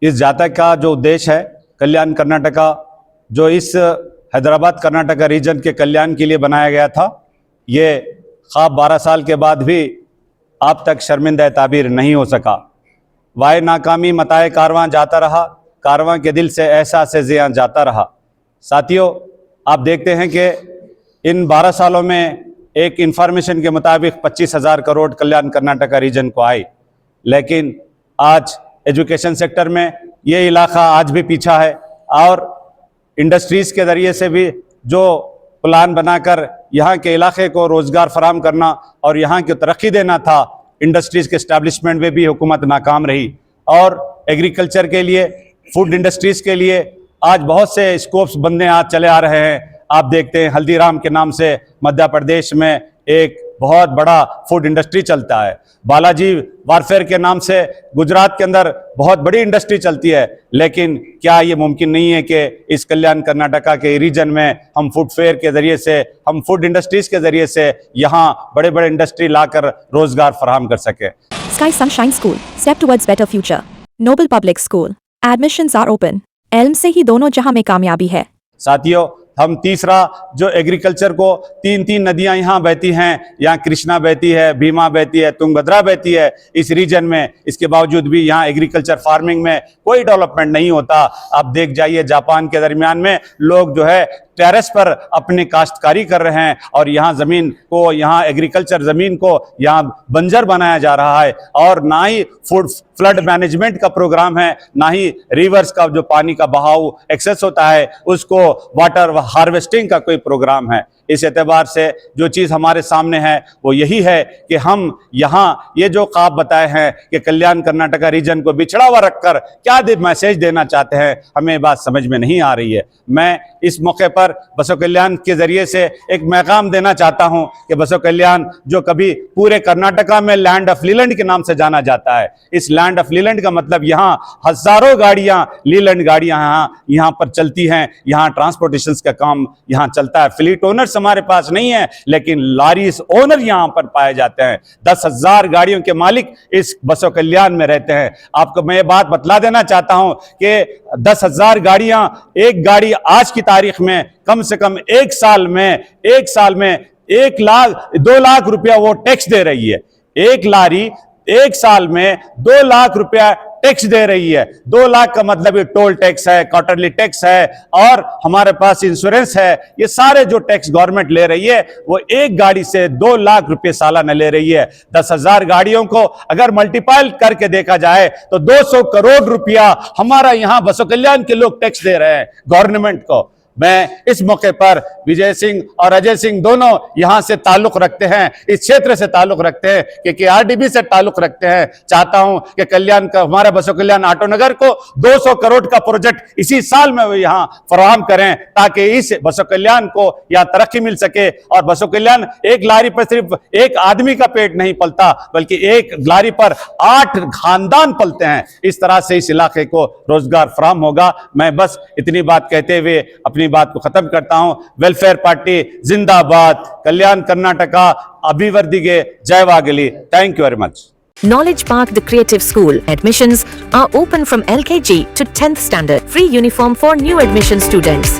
इस जाता का जो उद्देश्य है कल्याण कर्नाटका, जो इस हैदराबाद कर्नाटका रीजन के कल्याण के लिए बनाया गया था, ये ख्वाब 12 साल के बाद भी अब तक शर्मिंदा ताबीर नहीं हो सका। वाय नाकामी मताए कारवां जाता रहा, कारवां के दिल से एहसास ज़ियां जाता रहा। साथियों, आप देखते हैं कि इन 12 सालों में एक इंफॉर्मेशन के मुताबिक 25,000 करोड़ कल्याण कर्नाटका रीजन को आई, लेकिन आज एजुकेशन सेक्टर में ये इलाका आज भी पीछा है और इंडस्ट्रीज़ के ज़रिए से भी जो प्लान बनाकर यहाँ के इलाके को रोज़गार फराम करना और यहाँ की तरक्की देना था, इंडस्ट्रीज़ के इस्टेब्लिशमेंट में भी हुकूमत नाकाम रही। और एग्रीकल्चर के लिए, फूड इंडस्ट्रीज़ के लिए आज बहुत से स्कोप्स बनने आज चले आ रहे हैं। आप देखते हैं हल्दीराम के नाम से मध्य प्रदेश में एक बहुत बड़ा फूड इंडस्ट्री चलता है। बालाजी वारफेयर के नाम से गुजरात के अंदर बहुत बड़ी इंडस्ट्री चलती है। लेकिन क्या ये मुमकिन नहीं है कि इस कल्याण कर्नाटका के रीजन में हम फूड फेयर के ज़रिए से, हम फूड इंडस्ट्रीज के ज़रिए से यहाँ बड़े बड़े इंडस्ट्री लाकर रोजगार फराहम कर सके। Sky Sunshine School, step towards better future. Noble Public School, admissions are open. Elm से ही दोनों जहां में कामयाबी है। साथियों, हम तीसरा जो एग्रीकल्चर को, तीन नदियां यहाँ बहती हैं, यहाँ कृष्णा बहती है, भीमा बहती है, तुंगभद्रा बहती है इस रीजन में। इसके बावजूद भी यहाँ एग्रीकल्चर फार्मिंग में कोई डेवलपमेंट नहीं होता। आप देख जाइए, जापान के दरमियान में लोग जो है टेरेस पर अपनी काश्तकारी कर रहे हैं और यहाँ ज़मीन को, यहाँ एग्रीकल्चर ज़मीन को यहाँ बंजर बनाया जा रहा है। और ना ही फ्लड मैनेजमेंट का प्रोग्राम है, ना ही रिवर्स का जो पानी का बहाव एक्सेस होता है उसको वाटर हार्वेस्टिंग का कोई प्रोग्राम है। इस एतबार से जो चीज़ हमारे सामने है वो यही है कि हम यहाँ ये जो ख्वाब बताए हैं कि कल्याण कर्नाटका रीजन को बिछड़ा हुआ रखकर क्या मैसेज देना चाहते हैं, हमें बात समझ में नहीं आ रही है। मैं इस मौके पर बसव कल्याण के ज़रिए से एक पैगाम देना चाहता हूँ कि बसव कल्याण जो कभी पूरे कर्नाटका में लैंड ऑफ लीलैंड के नाम से जाना जाता है, इस लैंड ऑफ लीलैंड का मतलब यहाँ हज़ारों गाड़ियाँ, लीलैंड गाड़ियाँ यहाँ पर चलती हैं, यहाँ ट्रांसपोर्टेशन का काम यहाँ चलता है। फ्लीट ओनर्स हमारे पास नहीं है, लेकिन लॉरीज ओनर यहाँ पर पाए जाते हैं। 10,000 गाड़ियों के मालिक इस बसव कल्याण में रहते हैं। आपको मैं ये बात बतला देना चाहता हूं कि 10,000 गाड़ियां, एक गाड़ी आज की तारीख में कम से कम एक साल में 2 लाख रुपया वो टैक्स दे रही है। एक लारी एक साल में 2 लाख रुपया टैक्स दे रही है। 2 लाख का मतलब ये टोल टैक्स है, क्वार्टरली टैक्स है और हमारे पास इंश्योरेंस है। ये सारे जो टैक्स गवर्नमेंट ले रही है वो एक गाड़ी से 2 लाख रुपए सालाना ले रही है। 10,000 गाड़ियों को अगर मल्टीपाई करके देखा जाए तो 200 करोड़ रुपया हमारा यहाँ बसव कल्याण के लोग टैक्स दे रहे हैं गवर्नमेंट को। मैं इस मौके पर विजय सिंह और अजय सिंह दोनों यहां से ताल्लुक रखते हैं, इस क्षेत्र से ताल्लुक रखते हैं, कि KRDB से ताल्लुक रखते हैं। चाहता हूं कि कल्याण का, हमारे बसव कल्याण ऑटो नगर को 200 करोड़ का प्रोजेक्ट इसी साल में वो यहां फराहम करें, ताकि इस बसव कल्याण को यहां तरक्की मिल सके। और बसव कल्याण एक लारी पर सिर्फ एक आदमी का पेट नहीं पलता, बल्कि एक लारी पर 8 खानदान पलते हैं। इस तरह से इस इलाके को रोजगार फराहम होगा। मैं बस इतनी बात कहते हुए अपनी बात को खत्म करता हूं। वेलफेयर पार्टी जिंदाबाद, कल्याण कर्नाटका अभिवृद्धिगे जयवागली। Thank you very much. Knowledge Park, the creative school. Admissions are open from LKG to 10th standard. Free uniform for new admission students.